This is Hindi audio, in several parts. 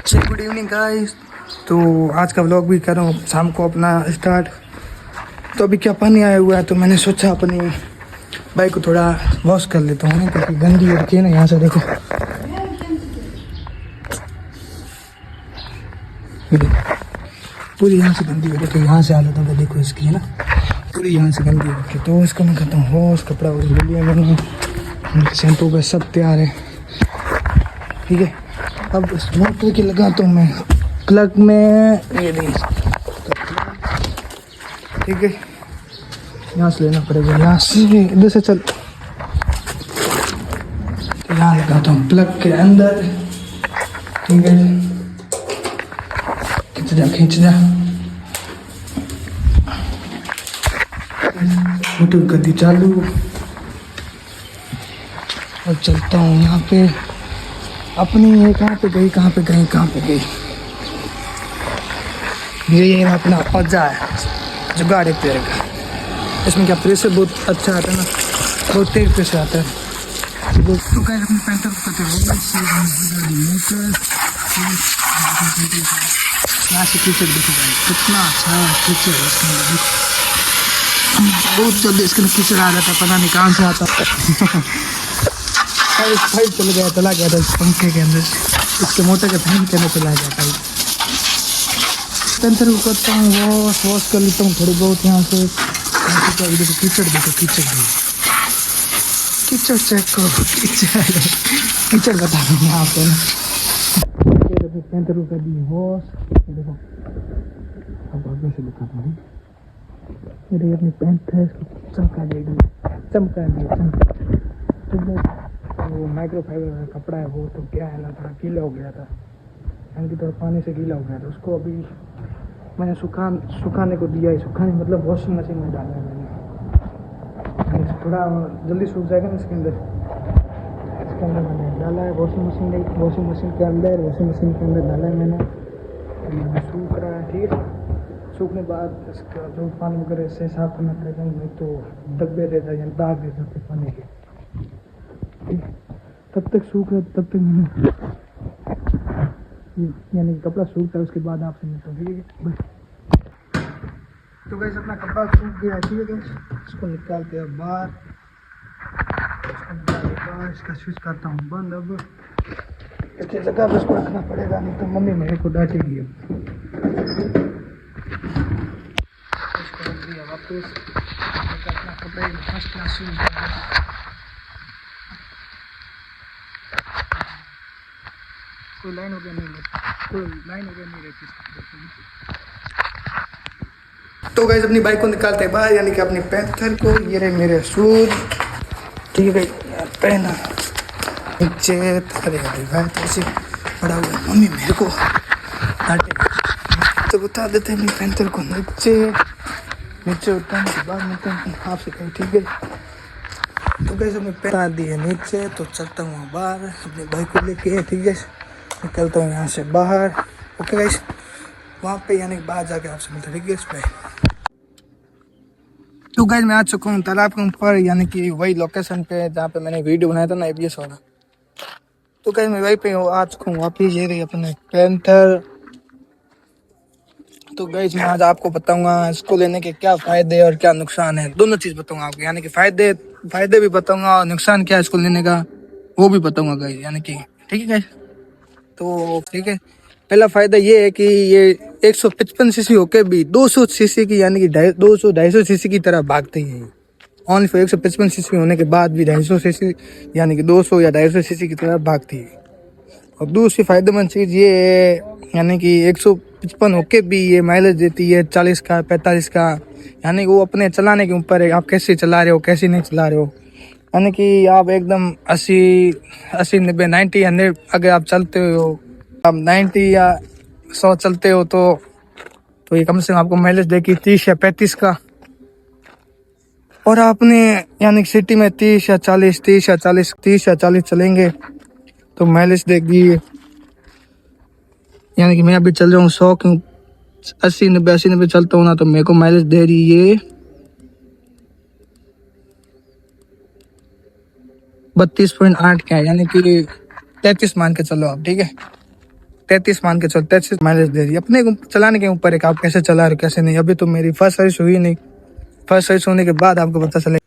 Good evening guys. तो आज का व्लॉग भी कर रहा हूँ शाम को अपना स्टार्ट। तो अभी क्या पानी आया हुआ है तो मैंने सोचा अपनी बाइक को थोड़ा वॉश कर लेता हूँ क्योंकि गंदी हो रखी है ना। यहाँ से देखो पूरी यहाँ से गंदी हो रखी है। यहाँ से हालत होगा देखो इसकी है ना, पूरी यहाँ से गंदी हो रखी है। तो इसको मैं करता हूँ वॉश। कपड़ा वॉश ले लिया मैंने, शैम्पू पे सब तैयार है। ठीक है, अब मोटर की लगाता हूँ मैं प्लग में, ये नहीं। ठीक है, यहाँ से लेना पड़ेगा, यहाँ से इधर से चल। तो यहाँ लगाता हूँ प्लग के अंदर। ठीक है, खींच जा मोटर कर दी चालू। और चलता हूँ यहाँ पे अपनी, ये कहाँ पे गई ये अपना औजा है जुगाड़ एक तरह का। इसमें क्या प्रेशर बहुत अच्छा आता है ना, बहुत तेज प्रेशर आता है। तो गाइस अपने पैंटर को करते मोटर यहाँ से कीचड़ देखो गाइस कितना अच्छा है कीचड़ है इसके अंदर। बहुत जल्दी इसके अंदर कीचड़ आ जाता है, पता नहीं कहाँ से आता पाइप चला गया था इस पंखे के अंदर, इसके मोटर के फैन के अंदर चला गया पाइप। पैंटर को करता हूँ वॉश कर लेता हूँ थोड़ी बहुत यहाँ से। देखो कीचड़ चेक करो, कीचड़ बता रहा हूँ यहाँ पे ना। पैंतर को कर दी वॉश। देखो अब आगे से दिखाता हूँ, ये अपनी पैंट है, इसको चमका दिया। तो वो माइक्रोफाइबर का कपड़ा है वो तो क्या है ना, थोड़ा गीला हो गया था, यानी थोड़ा पानी से गीला हो गया था। उसको अभी मैंने सुखाने को दिया है। सुखाने मतलब वॉशिंग मशीन में डाला है मैंने, थोड़ा जल्दी सूख जाएगा ना इसके अंदर मैंने डाला है। वॉशिंग मशीन के अंदर डाला है मैंने। सूख रहा है। ठीक है, सूखने बाद इसका जो पानी वगैरह से साफ करना पड़ेगा, नहीं तो धब्बे रहता है या दाग रहता है पानी के। तब तक सूख रहा है, तब तक मैंने यानी कपड़ा सूखता है, उसके बाद आपसे मिलता हूँ। ठीक है, तो गाइस अपना कपड़ा सूख गया। ठीक है गाइस, इसको निकालते हैं बाहर। इसका स्विच करता हूँ बंद। अब अच्छी जगह पर इसको रखना पड़ेगा, नहीं तो मम्मी मेरे को डांटेगी। इसको रख दिया वापस। अपना कपड़ा फर्स्ट क्लास कोई लाइन वगैरह नहीं रहती। तो गाइस अपनी बाइक को निकालते हैं बाहर, यानी कि अपनी पैंथर को। ये रहे मेरे शूज। ठीक है, पहना नीचे। अरे भाई तो ऐसे पड़ा हुआ, मम्मी मेरे को डांटे। तो बता देते हैं अपनी पैंथर को नीचे उठाने के बाद मिलते हैं आपसे कहीं। ठीक है, तो गाइस अपनी पैंथर दी है नीचे। तो चलता हूँ बाहर अपनी बाइक को लेके। ठीक है, निकलता हूँ यहाँ से बाहर। ओके गाइस, वहाँ पे यानी बाहर जाके आपसे मिलता है। ठीक है इस पे। तो गाइस मैं आ चुका हूँ तालाब के ऊपर, यानी कि वही लोकेशन पे जहाँ पे मैंने वीडियो बनाया था ना एबीएस वाला। तो गाइस मैं वहीं पे आ चुका हूँ वापिस। ये रही अपने पैंथर। तो गाइस मैं आज आपको बताऊंगा इसको लेने के क्या फायदे और क्या नुकसान है, दोनों चीज बताऊंगा आपको। यानी कि फायदे भी बताऊंगा और नुकसान क्या है इसको लेने का वो भी बताऊंगा गाइस, यानी कि। ठीक है गाइस, तो ठीक है, पहला फायदा ये है कि ये 155 सीसी होके भी 200 सीसी की, यानी कि 200-250 सीसी की तरह भागती है। ऑनली फॉर 155 सीसी होने के बाद भी 250 सीसी, यानी कि 200 या 250 सीसी की तरह भागती है। और दूसरी फायदेमंद चीज़ ये है, यानी कि 155 होके भी ये माइलेज देती है 40 का 45 का। यानी कि वो अपने चलाने के ऊपर है, आप कैसे चला रहे हो कैसे नहीं चला रहे हो। यानी कि आप एकदम 80 90 90 100 अगर आप चलते हो, आप 90 या 100 चलते हो तो ये कम से कम आपको माइलेज देगी 30 या 35 का। और आपने यानी सिटी में 30 या 40 चलेंगे तो माइलेज देगी। यानी कि मैं अभी चल रहा हूँ 100 क्यों 80 90 चलता हूँ ना, तो मेरे को माइलेज दे रही है 32.8 का, यानी कि 33 मान के चलो आप। ठीक है, 33 मान के चलो, 33 माइलेज दे रही है। अपने को चलाने के ऊपर है कि आप कैसे चला रहे हो कैसे नहीं। अभी तो मेरी फर्स्ट सर्विस हुई नहीं, फर्स्ट सर्विस होने के बाद आपको पता चले।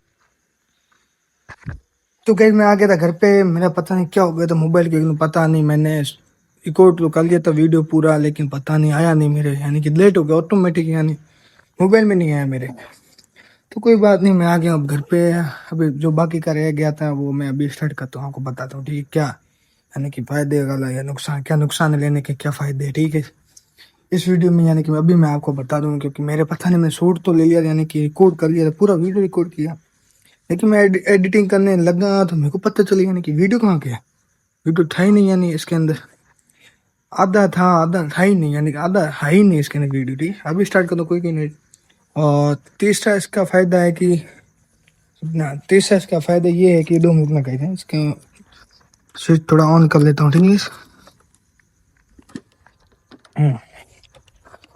तो कहीं मैं आ गया था घर पे, मेरा पता नहीं क्या हो गया था मोबाइल के, पता नहीं, मैंने रिकॉर्ड तो कर लिया था वीडियो पूरा, लेकिन पता नहीं आया नहीं मेरे, यानी कि लेट हो गया ऑटोमेटिक, यानी मोबाइल में नहीं आया मेरे। तो कोई बात नहीं, मैं आ गया अब घर पे। अभी जो बाकी का रह गया था वो मैं अभी स्टार्ट करता हूँ, आपको बताता हूँ, ठीक है, क्या यानी कि फायदे वाला या नुकसान, क्या नुकसान है लेने के, क्या फायदे है, ठीक है, इस वीडियो में। यानी कि अभी मैं आपको बता दूँ, क्योंकि मेरे पता नहीं, मैंने शूट तो ले लिया, यानी कि रिकॉर्ड कर लिया था, पूरा वीडियो रिकॉर्ड किया, लेकिन मैं एडिटिंग करने लगा तो मेरे को पता चला यानी कि वीडियो कहाँ गया, वीडियो था ही नहीं, यानी इसके अंदर आधा था, आधा था ही नहीं, यानी कि आधा है ही नहीं इसके अंदर वीडियो, ठीक। अभी स्टार्ट कर दो, कोई नहीं। और तीसरा इसका फायदा है कि ना, तीसरा इसका फायदा ये है कि 2 मिनट में कहते हैं इसका स्विच थोड़ा ऑन कर लेता हूँ, ठीक है।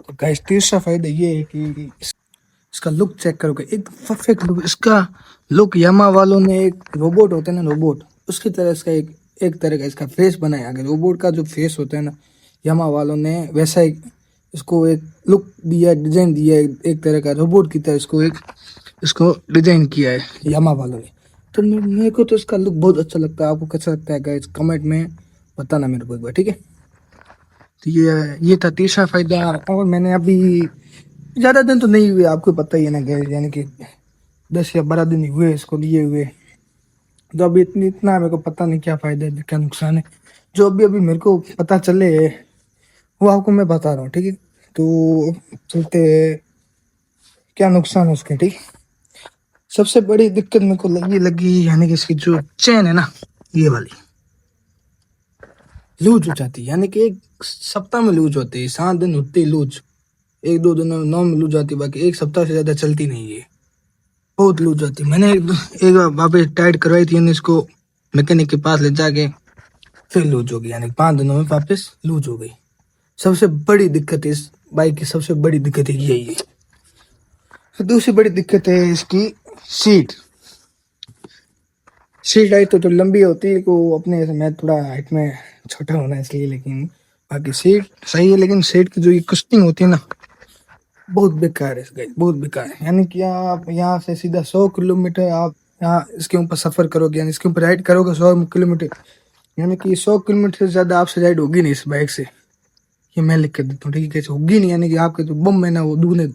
तो गाइस तीसरा फायदा ये है कि इसका लुक चेक करोगे, एक परफेक्ट लुक इसका। लुक यामा वालों ने एक रोबोट होता है ना, रोबोट, उसकी तरह इसका एक तरह का इसका फेस बनाया गया। रोबोट का जो फेस होता है ना, यामा वालों ने वैसा एक इसको एक लुक दिया, डिजाइन दिया है, एक तरह का रोबोट की तरह इसको डिजाइन किया है यामा वालों ने। तो मेरे को तो इसका लुक बहुत अच्छा लगता है। आपको कैसा लगता है गाइस, कमेंट में बताना मेरे को एक बार, ठीक है। तो ये था तीसरा फायदा। और मैंने अभी ज़्यादा दिन तो नहीं हुए, आपको पता ही है ना गाइस, यानी कि 10 या 12 दिन ही हुए इसको लिए हुए। तो अभी इतना मेरे को पता नहीं क्या फ़ायदा है क्या नुकसान है। जो अभी अभी मेरे को पता चले वो आपको मैं बता रहा हूँ, ठीक है। तो चलते क्या नुकसान है उसके, ठीक। सबसे बड़ी दिक्कत मेरे को ये लगी, यानी कि इसकी जो चेन है ना, ये वाली लूज हो जाती है, यानी कि एक सप्ताह में लूज होती है, 7 दिन होती है लूज, 1-2 दिन में नौ में लूज जाती है, बाकी एक सप्ताह से ज्यादा चलती नहीं है, बहुत लूज जाती है। मैंने एक बार वापस टाइट करवाई थी, यानी इसको मैकेनिक के पास ले जाके फिर लूज हो गई, यानी 5 दिनों में वापस लूज हो गई। सबसे बड़ी दिक्कत है इस बाइक की, सबसे बड़ी दिक्कत है यही है। फिर दूसरी बड़ी दिक्कत है इसकी सीट। सीट हाइट तो लंबी होती है, को अपने से मैं थोड़ा हाइट में छोटा होना है इसलिए, लेकिन बाकी सीट सही है। लेकिन सीट की जो ये कुशनिंग होती है ना, बहुत बेकार है इसका, बहुत बेकार है। यानी कि आप यहाँ से सीधा 100 किलोमीटर आप यहाँ इसके ऊपर सफर करोगे, यानी इसके ऊपर राइड करोगे 100 किलोमीटर, यानी कि 100 किलोमीटर से ज्यादा आपसे राइड होगी नहीं इस बाइक से, ये मैं लिख कर देता हूँ, ठीक है। कैसे होगी नहीं, यानी कि आपके जो बम है ना वो दुगने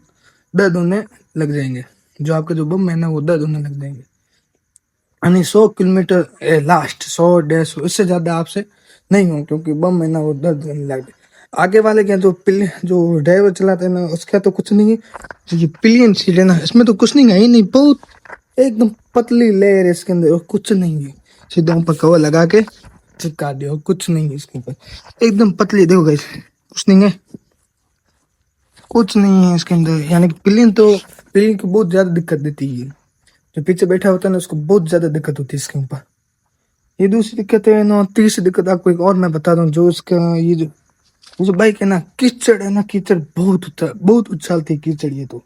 दर्द होने लग जाएंगे, जो आपके जो बम है ना वो दर्द होने लग जाएंगे। यानी 100 किलोमीटर लास्ट 100-150 इससे ज्यादा आपसे नहीं हो, क्योंकि बम है ना वो दर्द होने लग जाए। आगे वाले क्या जो ड्राइवर चलाते हैं ना, उसका तो कुछ नहीं है। जो ये पिलियन सीट है ना, इसमें तो कुछ नहीं है ही नहीं, बहुत एकदम पतली लेयर है इसके अंदर, और कुछ नहीं है। सीधा ऊपर कवर लगा के चिपका दिया, कुछ नहीं है इसके ऊपर, एकदम पतली। देखो गाइस, कुछ नहीं है, कुछ नहीं है इसके अंदर। यानी कि पिलियन को बहुत ज्यादा दिक्कत देती है, जो पीछे बैठा होता है ना उसको बहुत ज्यादा दिक्कत होती है इसके ऊपर। ये दूसरी दिक्कत है ना। तीसरी दिक्कत आपको एक और मैं बता दूं, जो इसका ये जो बाइक है ना, कीचड़ है ना, कीचड़ बहुत उछालती है कीचड़। ये तो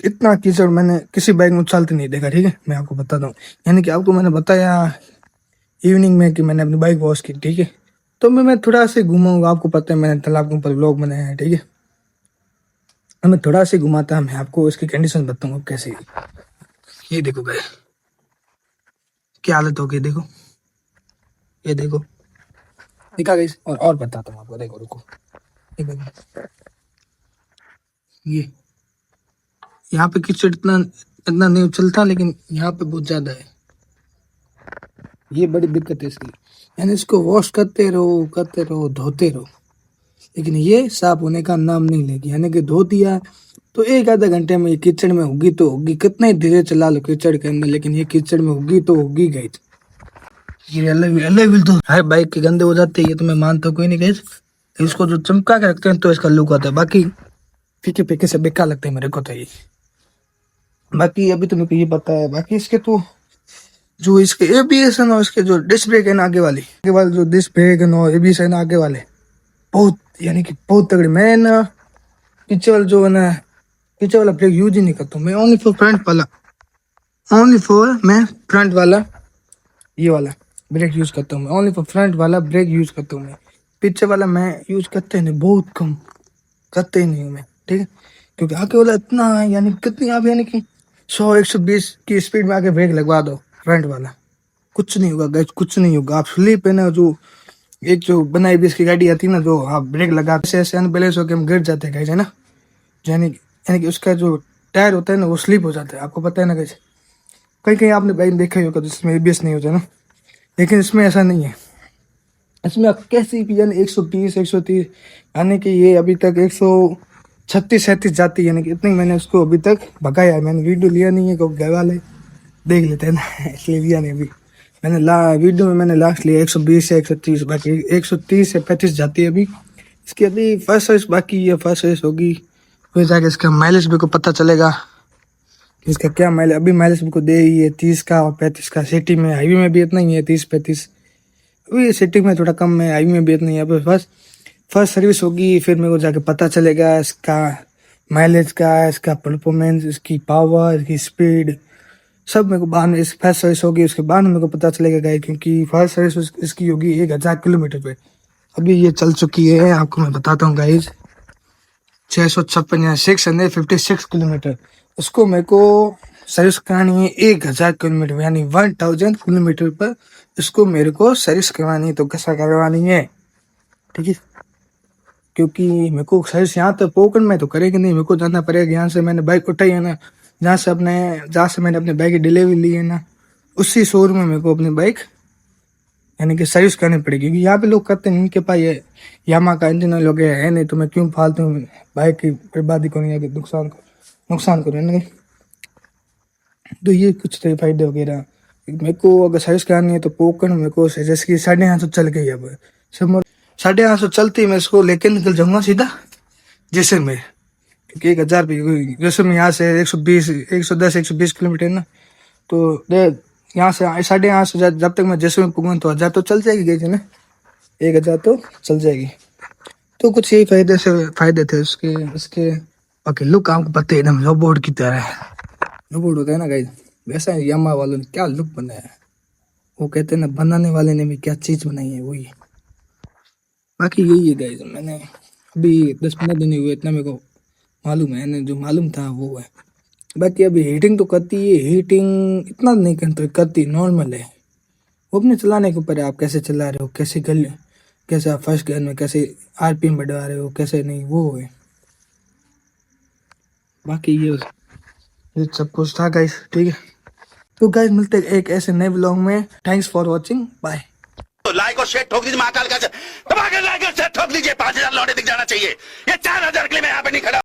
इतना कीचड़ मैंने किसी बाइक में उछालते नहीं देखा, ठीक है, मैं आपको बताता हूँ। यानी कि आपको मैंने बताया इवनिंग में कि मैंने अपनी बाइक वॉश की, ठीक है। तो मैं थोड़ा से घुमाऊंगा, आपको पता है मैंने तालाब के ऊपर ब्लॉग बनाया है, ठीक है। मैं थोड़ा से घुमाता, मैं आपको इसकी कंडीशन बताऊंगा कैसी है। ये देखो भाई, क्या हालत हो गई, देखो, ये देखो, दिखा गई। और बताता हूँ आपको, देखो, रुको, ये देखो, ये यहाँ पे कीचड़ इतना इतना नहीं उछलता, लेकिन यहाँ पे बहुत ज्यादा है। ये बड़ी दिक्कत है इसकी, यानी इसको वॉश करते रहो, धोते रहो, लेकिन ये साफ होने का नाम नहीं लेगी। यानी कि धो दिया तो 1-आधे घंटे में ये कीचड़ में होगी तो होगी, कितना ही धीरे चला लो कीचड़ के अंदर, लेकिन ये कीचड़ में होगी तो होगी गई। ये अलग भी तो हर बाइक के गंदे हो जाते हैं, ये तो मैं मानता हूँ, कोई नहीं गई। इसको जो चमका के रखते हैं तो इसका लुक आता है, बाकी फीके फीके से बेकार लगते हैं मेरे को तो ये। बाकी अभी तो मेरे को ये पता है, बाकी इसके तो जो इसके एबीएस है ना, इसके जो डिस्क ब्रेक है ना आगे वाले जो डिस्क ब्रेक है ना, एबीएस है ना आगे वाले, बहुत यानी कि बहुत तगड़े। मैं ना पीछे वाला जो है ना, पीछे वाला ब्रेक यूज ही नहीं करता हूँ मैं, ओनली फॉर मैं फ्रंट वाला ये वाला ब्रेक यूज करता हूँ मैं, ओनली फॉर फ्रंट वाला ब्रेक यूज करता हूँ मैं। पीछे वाला मैं यूज करते नहीं, बहुत कम करते ही नहीं हूँ मैं, ठीक है। क्योंकि आगे वाला इतना यानी कितनी आप यानी कि 100-120 की स्पीड में आके ब्रेक लगवा दो, फ्रंट वाला कुछ नहीं होगा गाइस, कुछ नहीं होगा। आप स्लिप है ना, जो एक जो बनाई भी इसकी गाड़ी आती है ना, जो आप ब्रेक लगाते ऐसे ऐसे अनबैलेंस होकर हम गिर जाते हैं गाइस, है ना। यानी यानी कि उसका जो टायर होता है ना वो स्लिप हो जाता है, आपको पता है ना गाइस। कहीं कहीं आपने बाइक देखा ही होगा तो इसमें एबीएस नहीं होता ना, लेकिन इसमें ऐसा नहीं है। इसमें आप कैसे भी यानी 120-130 यानी कि ये अभी तक 136-37 जाती है, यानी कि इतनी मैंने उसको अभी तक भगाया है। मैंने वीडियो लिया नहीं है, क्योंकि घर वाले देख लेते हैं ना इसलिए लिया नहीं अभी। मैंने वीडियो में मैंने लास्ट लिया 120 से 130, बाकी 130 से 35 जाती है अभी। इसकी अभी फर्स्ट सर्विस बाकी है, फर्स्ट सर्विस होगी फिर जाके इसका माइलेज भी को पता चलेगा कि इसका क्या माइलेज। अभी माइलेज भी को दे ही है 30 का और 35 का। सिटी में, हाईवे में भी इतना ही है 30-35। अभी सिटी में थोड़ा कम है, हाईवे में भी इतना ही है। अभी फर्स्ट सर्विस होगी फिर मेरे को जाके पता चलेगा इसका माइलेज का, इसका परफॉर्मेंस, इसकी पावर, इसकी स्पीड, सब मेरे को बाद में। इस फर्स्ट सर्विस होगी उसके बाद मेरे को पता चलेगा गाइस, क्योंकि फर्स्ट सर्विस इसकी होगी 1000 किलोमीटर पे। अभी ये चल चुकी है, आपको मैं बताता हूँ गाइस, 656 या 656 किलोमीटर। उसको मेरे को सर्विस करानी है 1000 किलोमीटर, यानी 1000 किलोमीटर पर इसको मेरे को सर्विस करवानी है। तो कैसा करवानी है, ठीक है, क्योंकि मेरे को सर्विस यहाँ तक पोकन में तो करेगी नहीं, मेरे को जाना पड़ेगा। यहाँ से मैंने बाइक उठाई है ना, जहाँ से मैंने अपनी बाइक की डिलीवरी ली है ना, उसी शोरूम में मेरे को अपनी बाइक यानी कि सर्विस करनी पड़ेगी। क्योंकि यहाँ पे लोग कहते हैं इनके पास ये यामा का इंजन ऑयल वगैरह है नहीं, तो मैं क्यों फालतू बाइक की बर्बादी करूँ या नुकसान करूँ ना। तो ये कुछ तो फायदे वगैरह मेरे को अगर सर्विस करानी है तो पोकन मेरे को जैसे कि 850 चल गई। अब 850 चलती है, मैं इसको लेके निकल जाऊंगा सीधा जैसलमेर, क्योंकि 1000 जैसलमेर यहाँ से 120 110 120 किलोमीटर ना। तो यहाँ से 850 जब तक मैं जैसलमेर पहुंचूंगा तो 1000 तो चल जाएगी गई ना, 1000 तो चल जाएगी। तो कुछ यही फायदे थे उसके उसके बाकी लुक आपको पता है एकदम रोबोट की तरह है। रोबोट होता है ना गाइस, वैसा यामा वालों ने क्या लुक बनाया है। वो कहते हैं ना, बनाने वाले ने भी क्या चीज बनाई है वही। बाकी यही है गाइस, मैंने अभी 10-15 दिन हुए, इतना मेरे को मालूम है, जो मालूम था वो है। बाकी अभी हीटिंग तो करती है, हीटिंग इतना नहीं करती, नॉर्मल है। वो अपने चलाने के ऊपर है, आप कैसे चला रहे हो, कैसे आप फर्स्ट गियर में कैसे आरपीएम बढ़ा रहे हो, कैसे नहीं, वो है। बाकी ये सब कुछ था गाइस, ठीक है। तो गाइस मिलते हैं एक ऐसे नए ब्लॉग में। Thanks for watching, bye. तो लाइक और शेयर ठोक दीजिए, महाकाल का दबा के लाइक और शेयर ठोक दीजिए। 5000 लौटे दिख जाना चाहिए। ये 4000 के लिए मैं यहाँ पे नहीं खड़ा।